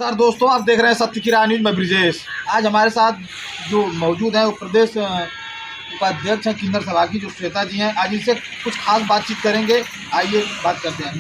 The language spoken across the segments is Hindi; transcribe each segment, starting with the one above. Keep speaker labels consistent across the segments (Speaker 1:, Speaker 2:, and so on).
Speaker 1: नमस्कार दोस्तों, आप देख रहे हैं सत्य की राह न्यूज में ब्रिजेश। आज हमारे साथ जो मौजूद हैं वो प्रदेश उपाध्यक्ष हैं किन्नर सभा की, जो श्वेता जी हैं। आज इनसे कुछ खास बातचीत करेंगे। आइए बात करते हैं।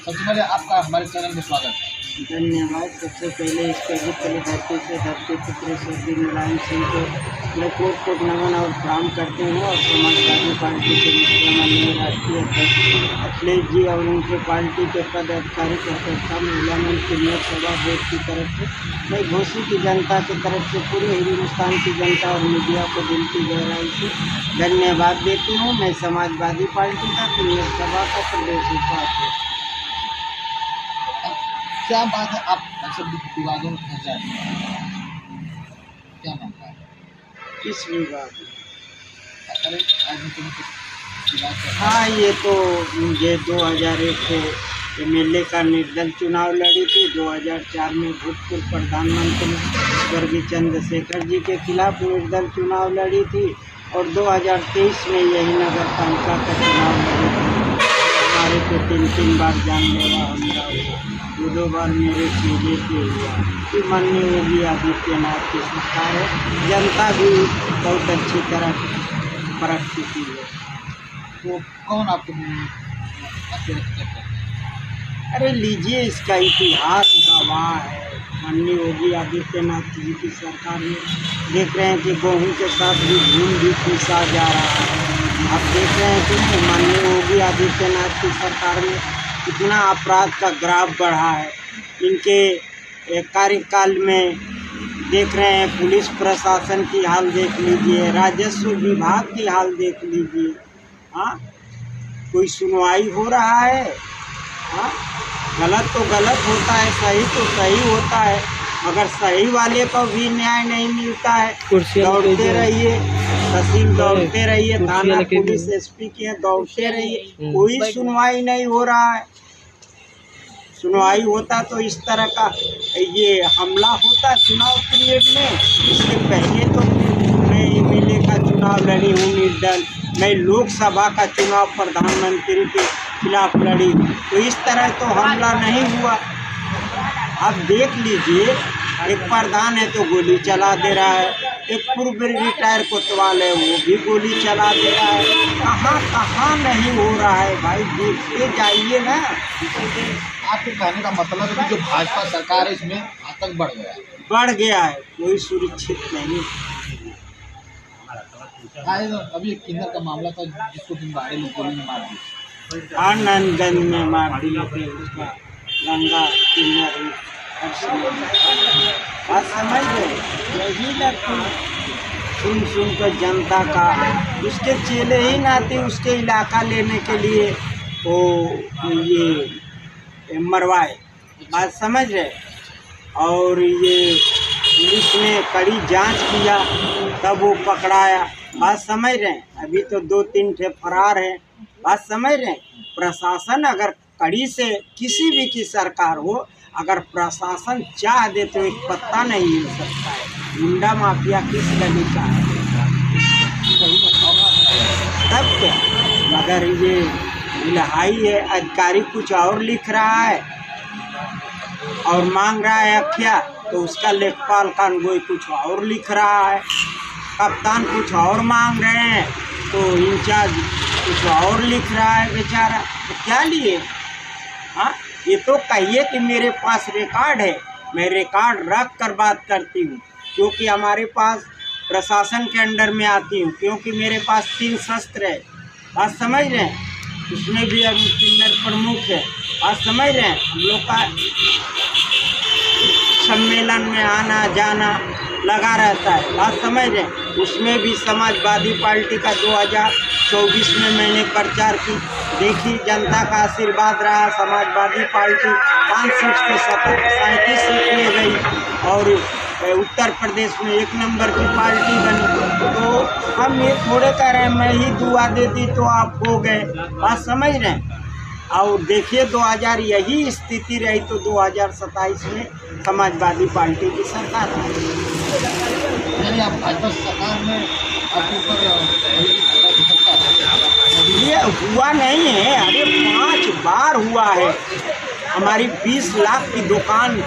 Speaker 1: सबसे पहले आपका हमारे चैनल में स्वागत है।
Speaker 2: धन्यवाद। सबसे पहले इस पवित्र धरती से धरती पुत्र स्वर्गीय नारायण सिंह को मैं कोट नमन और प्रणाम करते हैं और समाजवादी पार्टी के मुख्य माननीय राष्ट्रीय अध्यक्ष अखिलेश जी और उनके पार्टी के पदाधिकारी कार्यकर्ता महिला मंच किन्नर सभा बोर्ड की तरफ से मैं घोसी की जनता की तरफ से पूरे हिंदुस्तान की जनता और मीडिया को दिल की गहराई से धन्यवाद देती हूँ। मैं समाजवादी पार्टी का किन्नर सभा का प्रदेश उपाध्यक्ष।
Speaker 1: क्या बात है, आप अक्सर विवादों में फंस जाते हैं, क्या मानता है?
Speaker 2: किस विवाद?
Speaker 1: अरे
Speaker 2: हाँ, ये तो मुझे 2001 से एमएलए का निर्दल चुनाव लड़ी थी। 2004 में भूतपूर्व प्रधानमंत्री स्वर्गीय चंद्रशेखर जी के खिलाफ निर्दल चुनाव लड़ी थी और 2023 में यही नगर पालिका का चुनाव लड़ी थी। हमारे को 3 बार जानलेवा हमला हुआ, 2 बार मेरे चेहरे पे हुआ कि माननीय योगी आदित्यनाथ की सरकार है। जनता भी बहुत अच्छी तरह परख चुकी है।
Speaker 1: तो कौन आपको
Speaker 2: अरे लीजिए, इसका इतिहास गवाह है। माननीय योगी आदित्यनाथ जी की सरकार में देख रहे हैं कि गेहूं के साथ भी घूम भी पीसा जा रहा है। आप देख रहे हैं कि नहीं, माननीय योगी आदित्यनाथ की सरकार में कितना अपराध का ग्राफ बढ़ा है। इनके कार्यकाल में देख रहे हैं, पुलिस प्रशासन की हाल देख लीजिए, राजस्व विभाग की हाल देख लीजिए। हाँ, कोई सुनवाई हो रहा है? हाँ, गलत तो गलत होता है, सही तो सही होता है, मगर सही वाले को भी न्याय नहीं मिलता है। दौड़ते रहिए, तहसील दौड़ते रहिए, थाना पुलिस एसपी के दौड़ते रहिए, कोई सुनवाई नहीं हो रहा है। सुनवाई होता तो इस तरह का ये हमला होता चुनाव पीरियड में। इससे पहले तो मैं एमएलए का चुनाव लड़ी हूँ निर्दल, मैं लोकसभा का चुनाव प्रधानमंत्री के खिलाफ लड़ी, तो इस तरह तो हमला नहीं हुआ। आप देख लीजिए, एक प्रधान है तो गोली चला दे रहा है, एक पूर्व रिटायर कोतवाल है वो भी गोली चला दे रहा है। कहाँ कहाँ नहीं हो रहा है भाई, देखते जाइए ना।
Speaker 1: आपके कहने का मतलब है कि जो भाजपा सरकार है इसमें आतंक बढ़ गया है?
Speaker 2: बढ़ गया है, कोई सुरक्षित नहीं।
Speaker 1: अभी एक किन्नर का मामला था जिसको दिनवाड़े लोग गोली मार दी,
Speaker 2: आनंदगंज में मार दिए थे उसका गंगा किन्नर। बात समझ गए? यही लगती सुन कर जनता का, उसके चेले ही नाते उसके इलाका लेने के लिए वो ये मरवाए। बात समझ रहे? और ये पुलिस ने कड़ी जांच किया तब वो पकड़ाया। बात समझ रहे हैं? अभी तो 2-3 ठे फरार हैं। बात समझ रहे हैं? प्रशासन अगर कड़ी से, किसी भी की सरकार हो, अगर प्रशासन चाह दे तो एक पत्ता नहीं हिल सकता है। गुंडा माफिया किस गली का है? तब क्या, मगर ये इलाही है, अधिकारी कुछ और लिख रहा है और मांग रहा है अखिया, तो उसका लेखपाल कानगोई कुछ और लिख रहा है, कप्तान कुछ और मांग रहे हैं तो इंचार्ज कुछ और लिख रहा है बेचारा। तो क्या लिए? हाँ, ये तो कहिए कि मेरे पास रिकॉर्ड है, मैं रिकॉर्ड रख कर बात करती हूँ, क्योंकि हमारे पास प्रशासन के अंडर में आती हूँ, क्योंकि मेरे पास 3 शस्त्र है। बात समझ रहे हैं? उसमें भी हम किन्नर प्रमुख है। बात समझ रहे हैं? हम लोग का सम्मेलन में आना जाना लगा रहता है। बात समझ रहे हैं? उसमें भी समाजवादी पार्टी का 2024 में मैंने प्रचार की, देखी, जनता का आशीर्वाद रहा। समाजवादी पार्टी 5 सीट से 37 सीट ले गई और उत्तर प्रदेश में 1 नंबर की पार्टी बनी। तो हम ये थोड़े कह रहे हैं मैं ही दुआ देती तो आप हो गए। बात समझ रहे हैं? और देखिए 2000 यही स्थिति रही तो 2027 में समाजवादी पार्टी की सरकार आई।
Speaker 1: आप भाजपा सरकार में आपके ऊपर
Speaker 2: ये हुआ नहीं है, अरे 5 बार हुआ है। हमारी 20 लाख की दुकान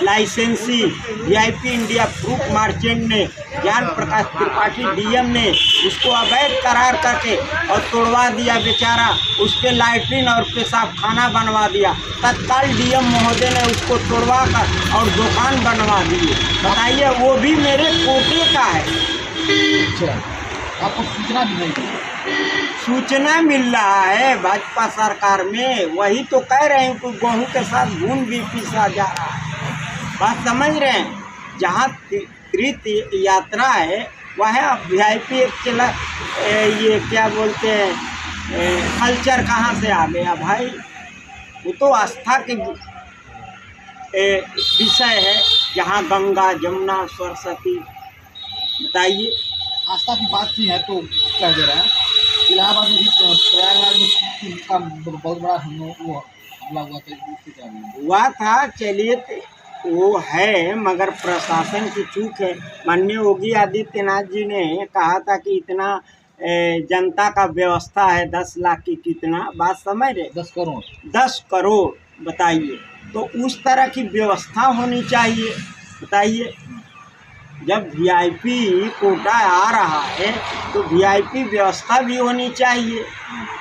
Speaker 2: लाइसेंसी वीआईपी इंडिया फ्रूट मर्चेंट ने ज्ञान प्रकाश त्रिपाठी डीएम ने उसको अवैध करार करके और तोड़वा दिया बेचारा। उस पर लैट्रिन और पेशाब खाना बनवा दिया। तत्काल डीएम महोदय ने उसको तोड़वा कर और दुकान बनवा दिए। बताइए, वो भी मेरे कोटे का है।
Speaker 1: अच्छा, आपको सूचना भी नहीं दी?
Speaker 2: सूचना मिल रहा है भाजपा सरकार में, वही तो कह रहे हैं कि गेहूँ के साथ घून भी पीसा जा रहा है। बात समझ रहे हैं? जहाँ तीर्थ यात्रा है वह वीआईपी एक चला, ये क्या बोलते हैं, कल्चर कहाँ से आ गया भाई? वो तो आस्था के विषय है, जहाँ गंगा जमुना सरस्वती। बताइए,
Speaker 1: आस्था की बात की है तो कह दे रहे हैं। इलाहाबाद में भी प्रयागराज में का बहुत बड़ा हमला हुआ था, उसके क्या
Speaker 2: हुआ था। चलिए, वो है, मगर प्रशासन की चूक है। माननीय योगी आदित्यनाथ जी ने कहा था कि इतना जनता का व्यवस्था है, 10 लाख की कितना, बात समझ रहे?
Speaker 1: 10 करोड़
Speaker 2: 10 करोड़। बताइए, तो उस तरह की व्यवस्था होनी चाहिए। बताइए, जब वीआईपी कोटा आ रहा है तो वीआईपी व्यवस्था भी होनी चाहिए।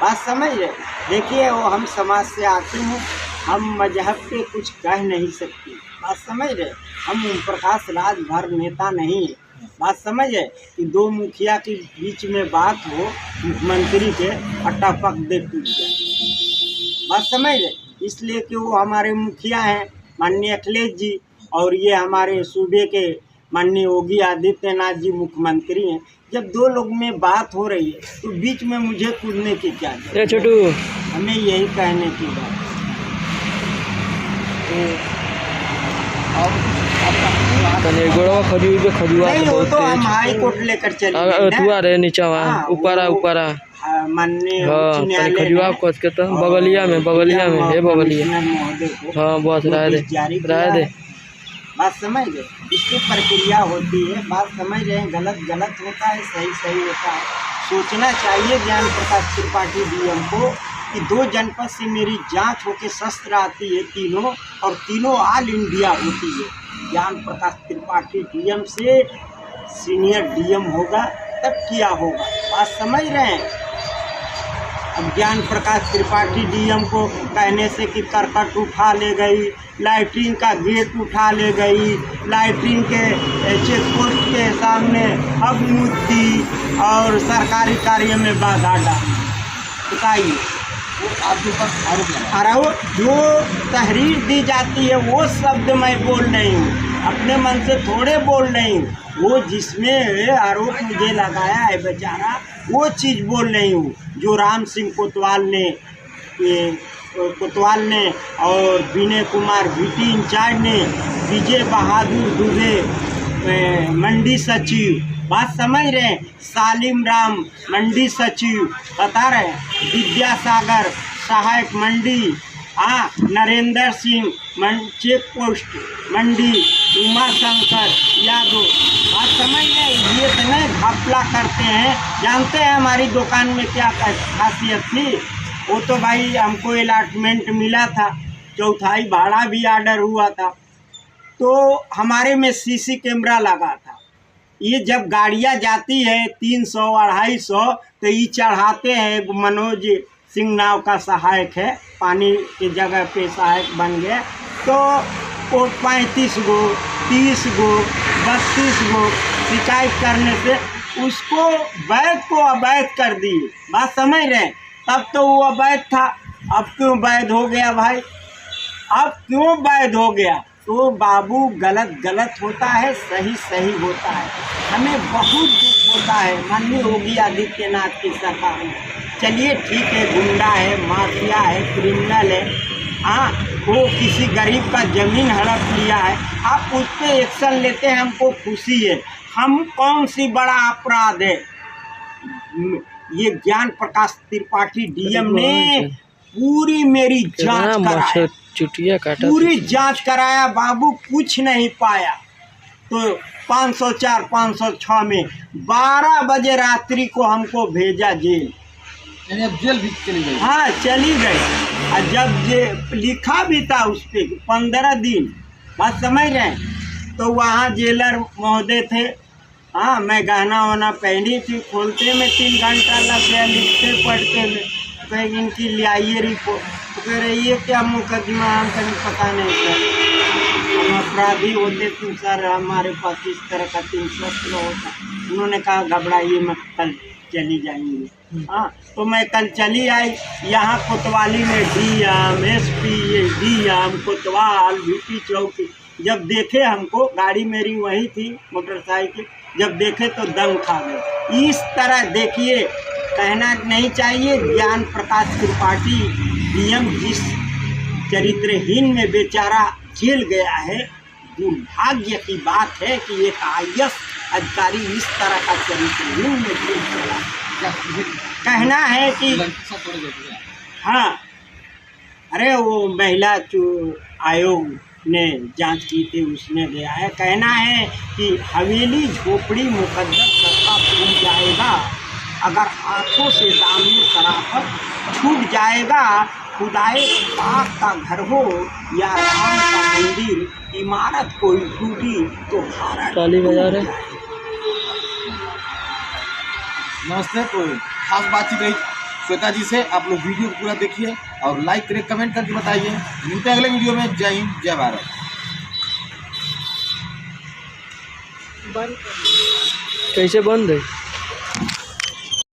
Speaker 2: बात समझ रहे? देखिए, वो हम समाज से आते हैं, हम मजहब पे कुछ कह नहीं सकते। बात समझ रहे? हम ओम प्रकाश राजभर नेता नहीं है। बात समझ है कि दो मुखिया के बीच में बात हो, मुख्यमंत्री के अटपक दे टूट जाए। बात समझ रहे? इसलिए कि वो हमारे मुखिया हैं माननीय अखिलेश जी, और ये हमारे सूबे के माननीय योगी आदित्यनाथ जी मुख्यमंत्री हैं। जब दो लोग में बात हो रही है तो बीच में मुझे कूदने की क्या जरूरत?
Speaker 3: छोटू,
Speaker 2: हमें यही कहने की बात।
Speaker 3: गोड़वा खजुआ
Speaker 2: नहीं, वो तो हम हाई कोर्ट लेकर चले
Speaker 3: तुआ रे नीचा ऊपरा
Speaker 2: माननीय
Speaker 3: खजुआ कोच के तो बगलिया में है बगलिया। हाँ, बस रह दे।
Speaker 2: बात समझ गए? इसकी प्रक्रिया होती है। बात समझ रहे हैं? गलत गलत होता है, सही सही होता है। सोचना चाहिए ज्ञान प्रकाश त्रिपाठी डीएम को कि 2 जनपद से मेरी जांच होके शस्त्र आती है तीनों, और तीनों ऑल इंडिया होती है। ज्ञान प्रकाश त्रिपाठी डीएम से सीनियर डीएम होगा तब किया होगा। बात समझ रहे हैं? अब ज्ञान प्रकाश त्रिपाठी डीएम को कहने से कि करकट उठा ले गई, लैट्रिन का गेट उठा ले गई, लैट्रिन के चेक पोस्ट के सामने अब मूर्ति और सरकारी कार्य में बाधा डाली। बताइए,
Speaker 1: आपके ऊपर आरोप लगा?
Speaker 2: आरोप जो तहरीर दी जाती है वो शब्द मैं बोल नहीं हूँ, अपने मन से थोड़े बोल नहीं हूँ। वो जिसमें आरोप मुझे लगाया है बेचारा, वो चीज़ बोल नहीं हूँ। जो राम सिंह कोतवाल ने और विनय कुमार VT इंचार्ज ने, विजय बहादुर दुबे मंडी सचिव, बात समझ रहे हैं, सालिम राम मंडी सचिव, बता रहे हैं, विद्यासागर सहायक मंडी, हाँ, नरेंद्र सिंह चेक पोस्ट मंडी, उमा शंकर यादव। बात समझ रहे? ये इतने घपला करते हैं। जानते हैं हमारी दुकान में क्या खासियत थी? वो तो भाई हमको अलॉटमेंट मिला था, चौथाई भाड़ा भी ऑर्डर हुआ था, तो हमारे में CC कैमरा लगा था। ये जब गाड़ियाँ जाती है 300-250 तो ये चढ़ाते हैं। मनोज सिंह नाव का सहायक है, पानी की जगह पे सहायक बन गया, तो वो 35 गो 30 गो 32 गो शिकायत करने से उसको वैध को अवैध कर दिए। बात समझ रहे हैं? तब तो वो अवैध था, अब क्यों वैध हो गया भाई? अब क्यों वैध हो गया? तो बाबू, गलत गलत होता है, सही सही होता है। हमें बहुत दुख होता है माननीय योगी आदित्यनाथ की सरकार में। चलिए ठीक है, गुंडा है, माफिया है, क्रिमिनल है, हाँ, वो किसी गरीब का ज़मीन हड़प लिया है, आप उस पर एक्शन लेते हैं, हमको खुशी है। हम कौन सी बड़ा अपराध है? ये ज्ञान प्रकाश त्रिपाठी डीएम ने पूरी मेरी जांच कराया, पूरी जांच कराया बाबू, कुछ नहीं पाया। तो 504 506 में 12 बजे रात्रि को हमको भेजा जेल।
Speaker 1: यानी अब जेल भी चली गई?
Speaker 2: हाँ, चली गई। और जब लिखा भी था उस पर 15 दिन बात समझ रहे हैं। तो वहाँ जेलर महोदय थे, हाँ मैं गहना वहना पहनी थी, खोलते में 3 घंटा लग गया लिखते पढ़ते में। कहीं इनकी ले आइए रिपोर्ट, तो कह रहे ये क्या मुकदमा, हम कहीं पता नहीं सर, हम अपराधी होते तो सर हमारे पास इस तरह का 300 होता। उन्होंने कहा घबराइए मत, कल चली जाएंगे। हाँ तो मैं कल चली आई, यहाँ कोतवाली में डीएम SP डीएम कोतवाल VP चौकी जब देखे हमको, गाड़ी मेरी वही थी मोटरसाइकिल, जब देखे तो दम खा गए। इस तरह देखिए, कहना नहीं चाहिए ज्ञान प्रकाश त्रिपाठी DM जिस चरित्रहीन में बेचारा जेल गया है, दुर्भाग्य की बात है कि एक IAS अधिकारी इस तरह का चरित्रहीन में जेल चला। कहना है कि हाँ, अरे वो महिला आयोग ने जांच की थी, उसने दिया है। कहना है कि हवेली झोपड़ी मुकद्दर सबका छूट जाएगा, अगर हाथों से दामने शराफत छूट जाएगा। खुदाए पाक का घर हो या राम का मंदिर, इमारत कोई टूटी तो भारत
Speaker 3: ताली बजा रहे।
Speaker 1: नमस्ते। कोई खास बातचीत रही श्वेता जी से, आप लोग वीडियो पूरा देखिए और लाइक करें, कमेंट करके बताइए। मिलते हैं अगले वीडियो में। जय हिंद, जय भारत।
Speaker 3: कैसे बंद है?